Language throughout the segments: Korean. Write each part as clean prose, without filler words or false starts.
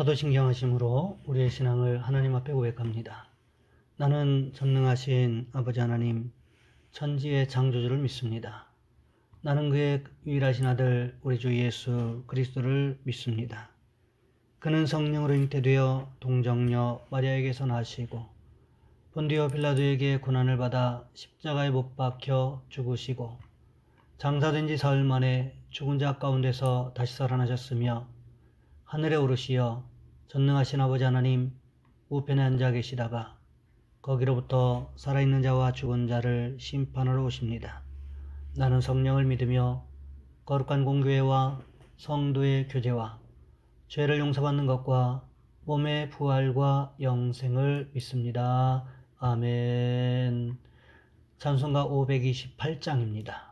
사도신경하심으로 우리의 신앙을 하나님 앞에 고백합니다. 나는 전능하신 아버지 하나님, 천지의 창조주를 믿습니다. 나는 그의 유일하신 아들 우리 주 예수 그리스도를 믿습니다. 그는 성령으로 잉태되어 동정녀 마리아에게서 나시고 본디오 빌라도에게 고난을 받아 십자가에 못 박혀 죽으시고 장사된 지 사흘 만에 죽은 자 가운데서 다시 살아나셨으며 하늘에 오르시어 전능하신 아버지 하나님 우편에 앉아 계시다가 거기로부터 살아있는 자와 죽은 자를 심판하러 오십니다. 나는 성령을 믿으며 거룩한 공교회와 성도의 교제와 죄를 용서받는 것과 몸의 부활과 영생을 믿습니다. 아멘. 찬송가 528장입니다.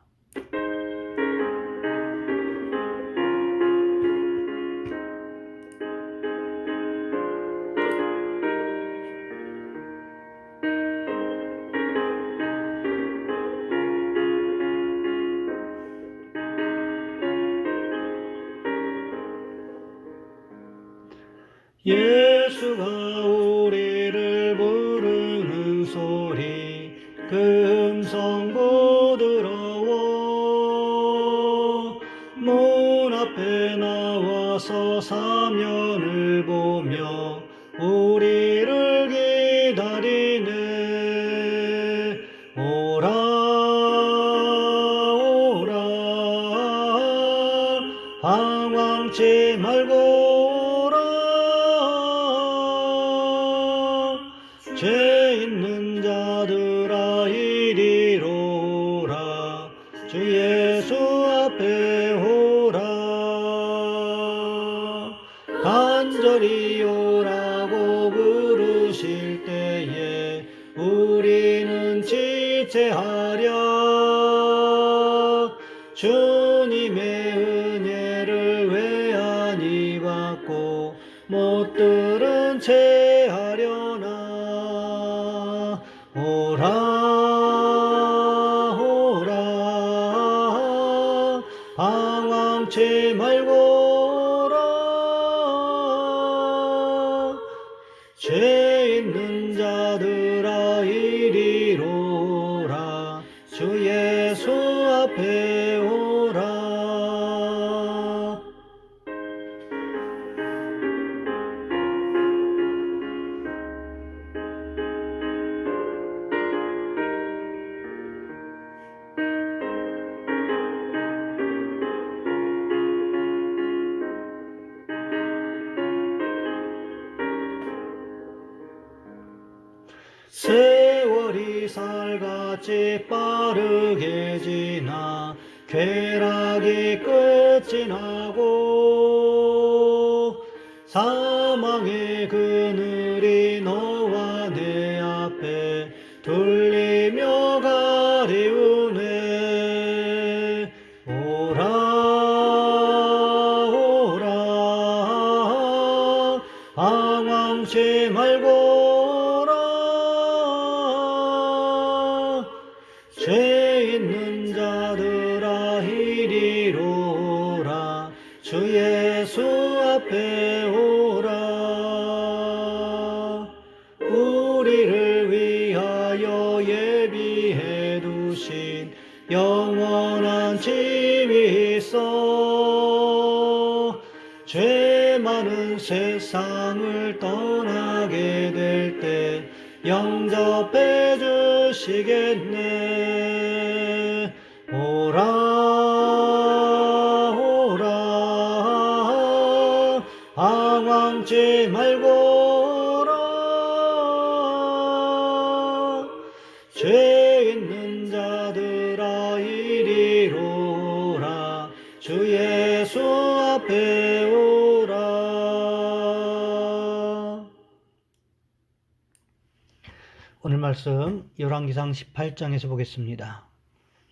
예수가 우리를 부르는 소리 그 음성 부드러워 문 앞에 나와서 사면을 보며 우리를 기다리네. 오라 오라 방황치 말고 죄 있는 자들아 이리로 오라. 주 예수 앞에 오라. 간절히 오라고 부르실 때에 우리는 지체하랴. 주님의 은혜를 왜 아니 받고 못 들은 채 하려나. 오라 오라 방황치 말고 오라. 죄 있는 자들아 이리로 오라. 주 예수 앞에 오라. 세월이 살같이 빠르게 지나 쾌락이 끝이 나고 사망의 그늘이 너와 내 앞에 둘리며 가리우네. 오라 오라 방황치 말고 죄 있는 자들아 이리로 오라. 주 예수 앞에 오라. 우리를 위하여 예비해 두신 영원한 집이 있어. 죄 많은 세상을 떠나게 될 때 영접해 주시겠네. 오라 오라 방황치 말고 오라. 죄 있는 자들아 이리로 오라. 주 예수 앞에 오라. 오늘 말씀 열왕기상 18장에서 보겠습니다.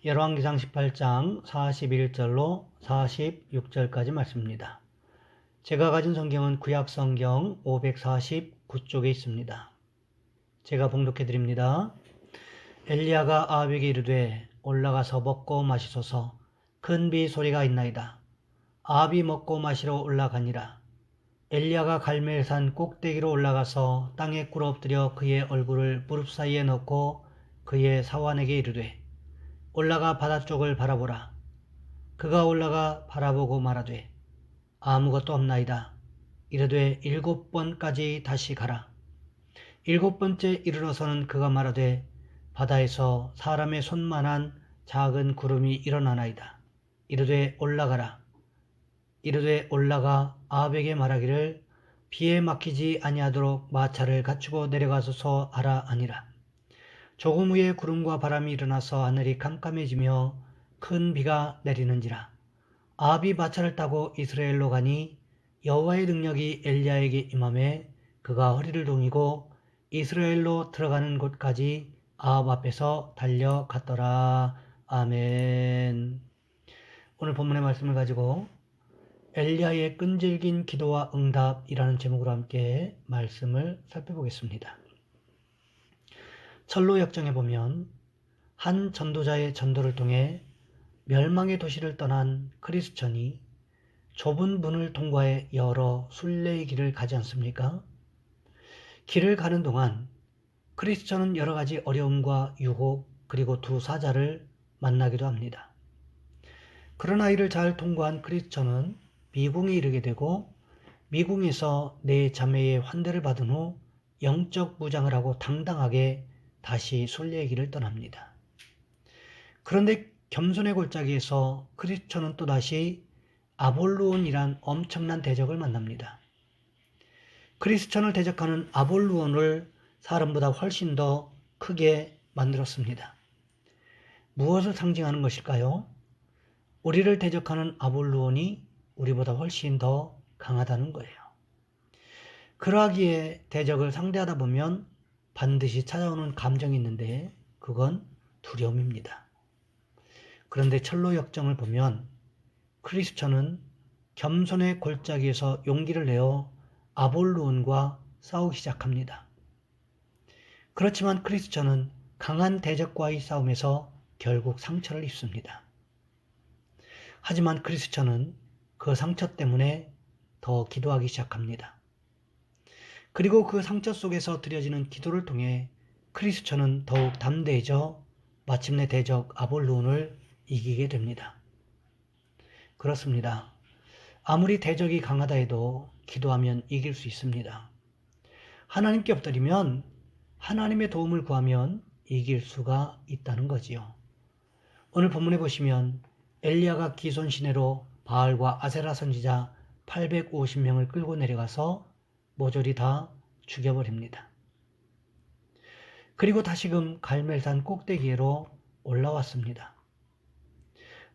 열왕기상 18장 41절로 46절까지 말씀입니다. 제가 가진 성경은 구약성경 549쪽에 있습니다. 제가 봉독해 드립니다. 엘리야가 아합에게 이르되 올라가서 먹고 마시소서. 큰 비 소리가 있나이다. 아합이 먹고 마시러 올라가니라. 엘리야가 갈멜산 꼭대기로 올라가서 땅에 꿇어엎드려 그의 얼굴을 무릎 사이에 넣고 그의 사환에게 이르되 올라가 바다 쪽을 바라보라. 그가 올라가 바라보고 말하되 아무것도 없나이다. 이르되 7번까지 다시 가라. 7번째 이르러서는 그가 말하되 바다에서 사람의 손만한 작은 구름이 일어나나이다. 이르되 올라가라. 이르되 올라가 아합에게 말하기를 비에 막히지 아니하도록 마차를 갖추고 내려가소서 하라 아니라. 조금 후에 구름과 바람이 일어나서 하늘이 캄캄해지며 큰 비가 내리는지라. 아합이 마차를 타고 이스라엘로 가니 여호와의 능력이 엘리야에게 임하매 그가 허리를 동이고 이스라엘로 들어가는 곳까지 아합 앞에서 달려갔더라. 아멘. 오늘 본문의 말씀을 가지고 엘리야의 끈질긴 기도와 응답이라는 제목으로 함께 말씀을 살펴보겠습니다. 철로 역정에 보면 한 전도자의 전도를 통해 멸망의 도시를 떠난 크리스천이 좁은 문을 통과해 여러 순례의 길을 가지 않습니까? 길을 가는 동안 크리스천은 여러 가지 어려움과 유혹 그리고 두 사자를 만나기도 합니다. 그러나 이를 잘 통과한 크리스천은 미궁에 이르게 되고 미궁에서 네 자매의 환대를 받은 후 영적 무장을 하고 당당하게 다시 순례의 길을 떠납니다. 그런데 겸손의 골짜기에서 크리스천은 또다시 아볼루온이란 엄청난 대적을 만납니다. 크리스천을 대적하는 아볼루온을 사람보다 훨씬 더 크게 만들었습니다. 무엇을 상징하는 것일까요? 우리를 대적하는 아볼루온이 우리보다 훨씬 더 강하다는 거예요. 그러하기에 대적을 상대하다 보면 반드시 찾아오는 감정이 있는데 그건 두려움입니다. 그런데 철로 역정을 보면 크리스천은 겸손의 골짜기에서 용기를 내어 아볼루온과 싸우기 시작합니다. 그렇지만 크리스천은 강한 대적과의 싸움에서 결국 상처를 입습니다. 하지만 크리스천은 그 상처 때문에 더 기도하기 시작합니다. 그리고 그 상처 속에서 드려지는 기도를 통해 크리스천은 더욱 담대해져 마침내 대적 아볼루온을 이기게 됩니다. 그렇습니다. 아무리 대적이 강하다 해도 기도하면 이길 수 있습니다. 하나님께 엎드리면 하나님의 도움을 구하면 이길 수가 있다는 거지요. 오늘 본문에 보시면 엘리야가 기손 시내로 바알과 아세라 선지자 850명을 끌고 내려가서 모조리 다 죽여버립니다. 그리고 다시금 갈멜산 꼭대기로 올라왔습니다.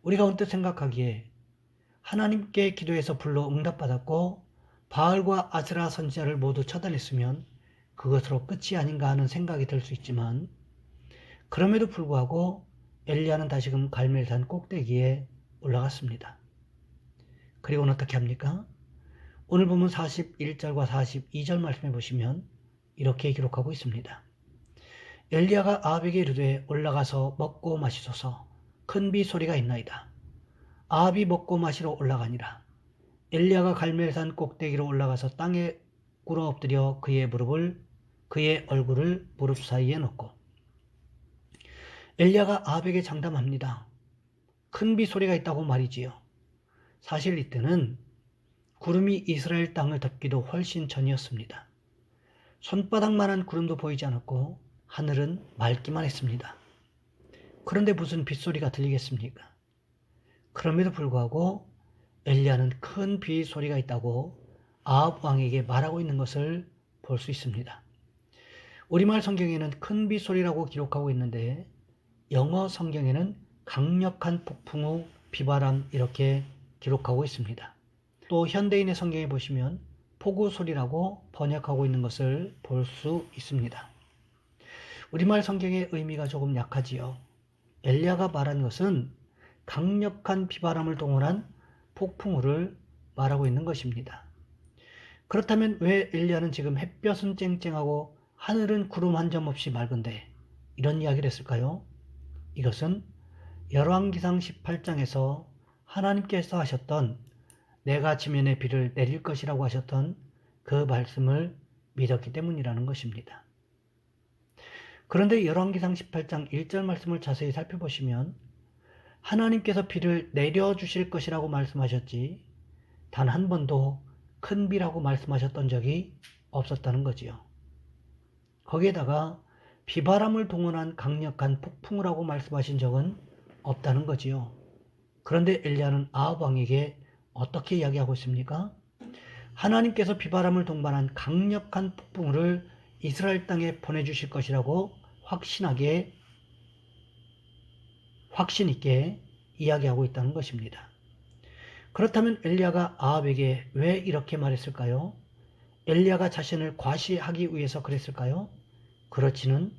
우리가 언뜻 생각하기에 하나님께 기도해서 불러 응답받았고 바알과 아세라 선지자를 모두 처단했으면 그것으로 끝이 아닌가 하는 생각이 들 수 있지만 그럼에도 불구하고 엘리야는 다시금 갈멜산 꼭대기에 올라갔습니다. 그리고는 어떻게 합니까? 오늘 보면 41절과 42절 말씀해 보시면 이렇게 기록하고 있습니다. 엘리야가 아합에게 이르되 올라가서 먹고 마시소서. 큰 비 소리가 있나이다. 아합이 먹고 마시러 올라가니라. 엘리야가 갈멜산 꼭대기로 올라가서 땅에 꿇어 엎드려 그의 얼굴을 무릎 사이에 넣고 엘리야가 아합에게 장담합니다. 큰 비 소리가 있다고 말이지요. 사실 이때는 구름이 이스라엘 땅을 덮기도 훨씬 전이었습니다. 손바닥만한 구름도 보이지 않았고 하늘은 맑기만 했습니다. 그런데 무슨 빗소리가 들리겠습니까? 그럼에도 불구하고 엘리야는 큰 비 소리가 있다고 아합 왕에게 말하고 있는 것을 볼 수 있습니다. 우리말 성경에는 큰 비 소리라고 기록하고 있는데 영어 성경에는 강력한 폭풍 후 비바람 이렇게 기록하고 있습니다. 또 현대인의 성경에 보시면 폭우 소리라고 번역하고 있는 것을 볼 수 있습니다. 우리말 성경의 의미가 조금 약하지요. 엘리야가 말한 것은 강력한 비바람을 동원한 폭풍우를 말하고 있는 것입니다. 그렇다면 왜 엘리야는 지금 햇볕은 쨍쨍하고 하늘은 구름 한 점 없이 맑은데 이런 이야기를 했을까요? 이것은 열왕기상 18장에서 하나님께서 하셨던 내가 지면에 비를 내릴 것이라고 하셨던 그 말씀을 믿었기 때문이라는 것입니다. 그런데 열왕기상 18장 1절 말씀을 자세히 살펴보시면 하나님께서 비를 내려주실 것이라고 말씀하셨지 단 한 번도 큰 비라고 말씀하셨던 적이 없었다는 거지요. 거기에다가 비바람을 동원한 강력한 폭풍을 하고 말씀하신 적은 없다는 거지요. 그런데 엘리야는 아합 왕에게 어떻게 이야기하고 있습니까? 하나님께서 비바람을 동반한 강력한 폭풍을 이스라엘 땅에 보내주실 것이라고 확신 있게 이야기하고 있다는 것입니다. 그렇다면 엘리야가 아합에게 왜 이렇게 말했을까요? 엘리야가 자신을 과시하기 위해서 그랬을까요? 그렇지는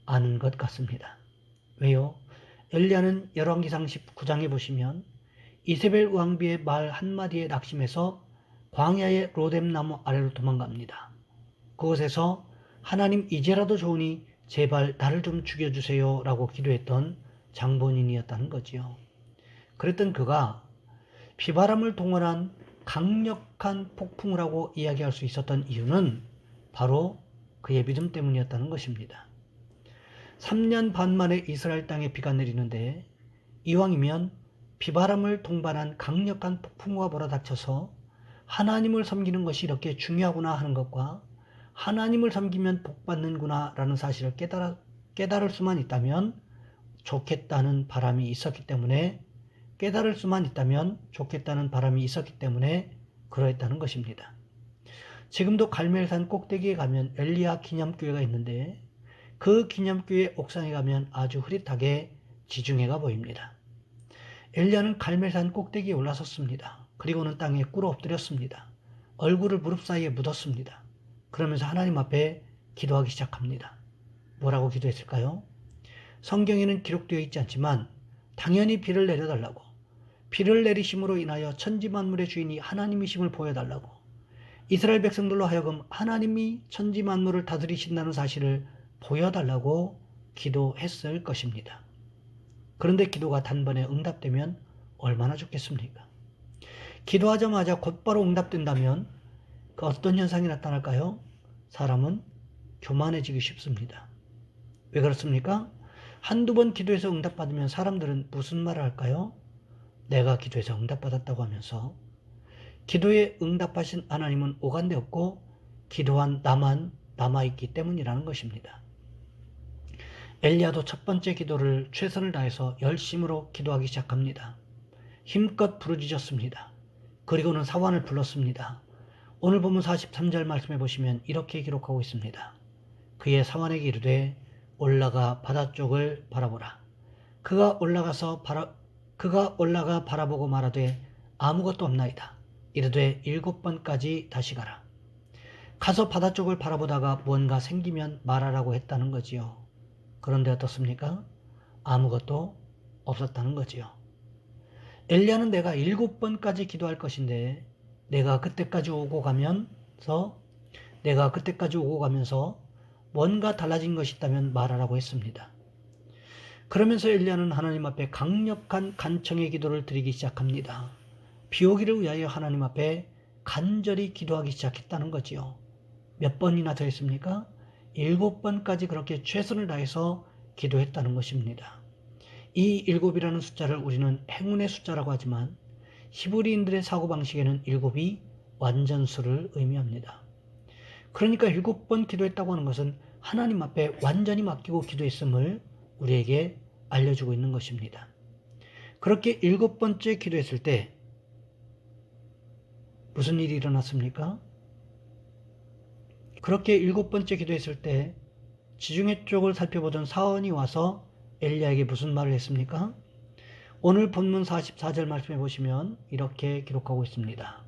않은 것 같습니다. 왜요? 엘리야는 열왕기상 19장에 보시면 이세벨 왕비의 말 한마디에 낙심해서 광야의 로뎀 나무 아래로 도망갑니다. 그곳에서 하나님 이제라도 좋으니 제발 나를 좀 죽여주세요 라고 기도했던 장본인이었다는 거지요. 그랬던 그가 비바람을 동원한 강력한 폭풍을 하고 이야기할 수 있었던 이유는 바로 그의 믿음 때문이었다는 것입니다. 3년 반 만에 이스라엘 땅에 비가 내리는데 이왕이면 비바람을 동반한 강력한 폭풍과 몰아닥쳐서 하나님을 섬기는 것이 이렇게 중요하구나 하는 것과 하나님을 섬기면 복받는구나 라는 사실을 깨달을 수만 있다면 좋겠다는 바람이 있었기 때문에 그러했다는 것입니다. 지금도 갈멜산 꼭대기에 가면 엘리야 기념교회가 있는데 그 기념교회 옥상에 가면 아주 흐릿하게 지중해가 보입니다. 엘리야는 갈멜산 꼭대기에 올라섰습니다. 그리고는 땅에 꿇어 엎드렸습니다. 얼굴을 무릎 사이에 묻었습니다. 그러면서 하나님 앞에 기도하기 시작합니다. 뭐라고 기도했을까요? 성경에는 기록되어 있지 않지만 당연히 비를 내려달라고, 비를 내리심으로 인하여 천지만물의 주인이 하나님이심을 보여달라고, 이스라엘 백성들로 하여금 하나님이 천지만물을 다스리신다는 사실을 보여달라고 기도했을 것입니다. 그런데 기도가 단번에 응답되면 얼마나 좋겠습니까? 기도하자마자 곧바로 응답된다면 그 어떤 현상이 나타날까요? 사람은 교만해지기 쉽습니다. 왜 그렇습니까? 한두 번 기도해서 응답받으면 사람들은 무슨 말을 할까요? 내가 기도해서 응답받았다고 하면서 기도에 응답하신 하나님은 오간데 없고 기도한 나만 남아있기 때문이라는 것입니다. 엘리야도 첫 번째 기도를 최선을 다해서 열심으로 기도하기 시작합니다. 힘껏 부르짖었습니다. 그리고는 사환을 불렀습니다. 오늘 본문 43절 말씀해 보시면 이렇게 기록하고 있습니다. 그의 사환에게 이르되 올라가 바다 쪽을 바라보라. 그가 올라가 바라보고 말하되 아무것도 없나이다. 이르되 7번까지 다시 가라. 가서 바다 쪽을 바라보다가 무언가 생기면 말하라고 했다는 거지요. 그런데 어떻습니까? 아무것도 없었다는 거지요. 엘리야는 내가 7번까지 기도할 것인데 내가 그때까지 오고 가면서 뭔가 달라진 것이 있다면 말하라고 했습니다. 그러면서 엘리야는 하나님 앞에 강력한 간청의 기도를 드리기 시작합니다. 비 오기를 위하여 하나님 앞에 간절히 기도하기 시작했다는 거지요. 몇 번이나 더 했습니까? 7번까지 그렇게 최선을 다해서 기도했다는 것입니다. 이 7이라는 숫자를 우리는 행운의 숫자라고 하지만 히브리인들의 사고방식에는 7이 완전수를 의미합니다. 그러니까 7번 기도했다고 하는 것은 하나님 앞에 완전히 맡기고 기도했음을 우리에게 알려주고 있는 것입니다. 그렇게 7번째 기도했을 때 무슨 일이 일어났습니까? 그렇게 7번째 기도했을 때 지중해 쪽을 살펴보던 사원이 와서 엘리야에게 무슨 말을 했습니까? 오늘 본문 44절 말씀해 보시면 이렇게 기록하고 있습니다.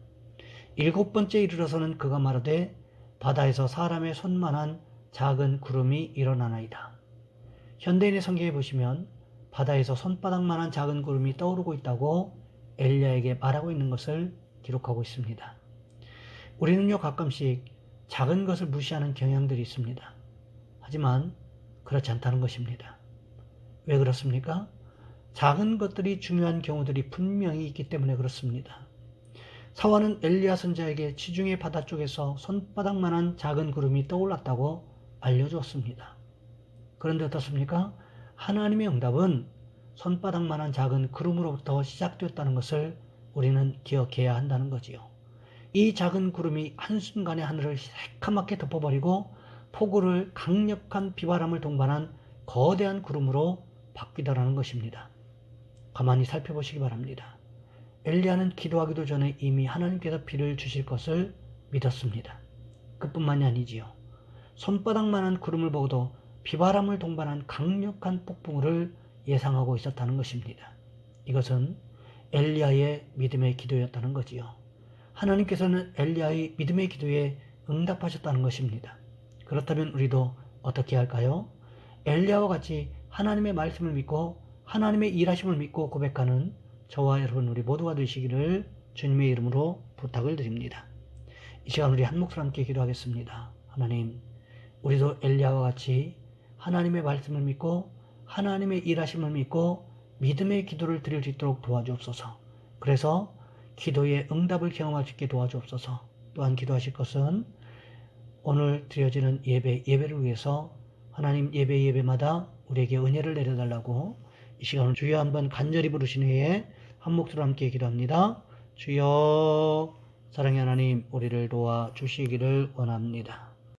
7번째 이르러서는 그가 말하되 바다에서 사람의 손만한 작은 구름이 일어나나이다. 현대인의 성경에 보시면 바다에서 손바닥만한 작은 구름이 떠오르고 있다고 엘리야에게 말하고 있는 것을 기록하고 있습니다. 우리는요 가끔씩 작은 것을 무시하는 경향들이 있습니다. 하지만 그렇지 않다는 것입니다. 왜 그렇습니까? 작은 것들이 중요한 경우들이 분명히 있기 때문에 그렇습니다. 사화는 엘리야 선지자에게 지중해 바다 쪽에서 손바닥만한 작은 구름이 떠올랐다고 알려주었습니다. 그런데 어떻습니까? 하나님의 응답은 손바닥만한 작은 구름으로부터 시작되었다는 것을 우리는 기억해야 한다는 거지요. 이 작은 구름이 한순간에 하늘을 새카맣게 덮어버리고 폭우를 강력한 비바람을 동반한 거대한 구름으로 바뀌더라는 것입니다. 가만히 살펴보시기 바랍니다. 엘리야는 기도하기도 전에 이미 하나님께서 비를 주실 것을 믿었습니다. 그뿐만이 아니지요. 손바닥만한 구름을 보고도 비바람을 동반한 강력한 폭풍우를 예상하고 있었다는 것입니다. 이것은 엘리야의 믿음의 기도였다는 거지요. 하나님께서는 엘리야의 믿음의 기도에 응답하셨다는 것입니다. 그렇다면 우리도 어떻게 할까요? 엘리야와 같이 하나님의 말씀을 믿고 하나님의 일하심을 믿고 고백하는 저와 여러분 우리 모두가 되시기를 주님의 이름으로 부탁을 드립니다. 이 시간 우리 한 목소리 함께 기도하겠습니다. 하나님, 우리도 엘리야와 같이 하나님의 말씀을 믿고 하나님의 일하심을 믿고 믿음의 기도를 드릴 수 있도록 도와주옵소서. 그래서 기도의 응답을 경험할 수 있게 도와주옵소서. 또한 기도하실 것은 오늘 드려지는 예배를 위해서 하나님 예배마다 우리에게 은혜를 내려달라고 이 시간을 주여 한번 간절히 부르신 후에 한 목소리로 함께 기도합니다. 주여, 사랑의 하나님, 우리를 도와주시기를 원합니다.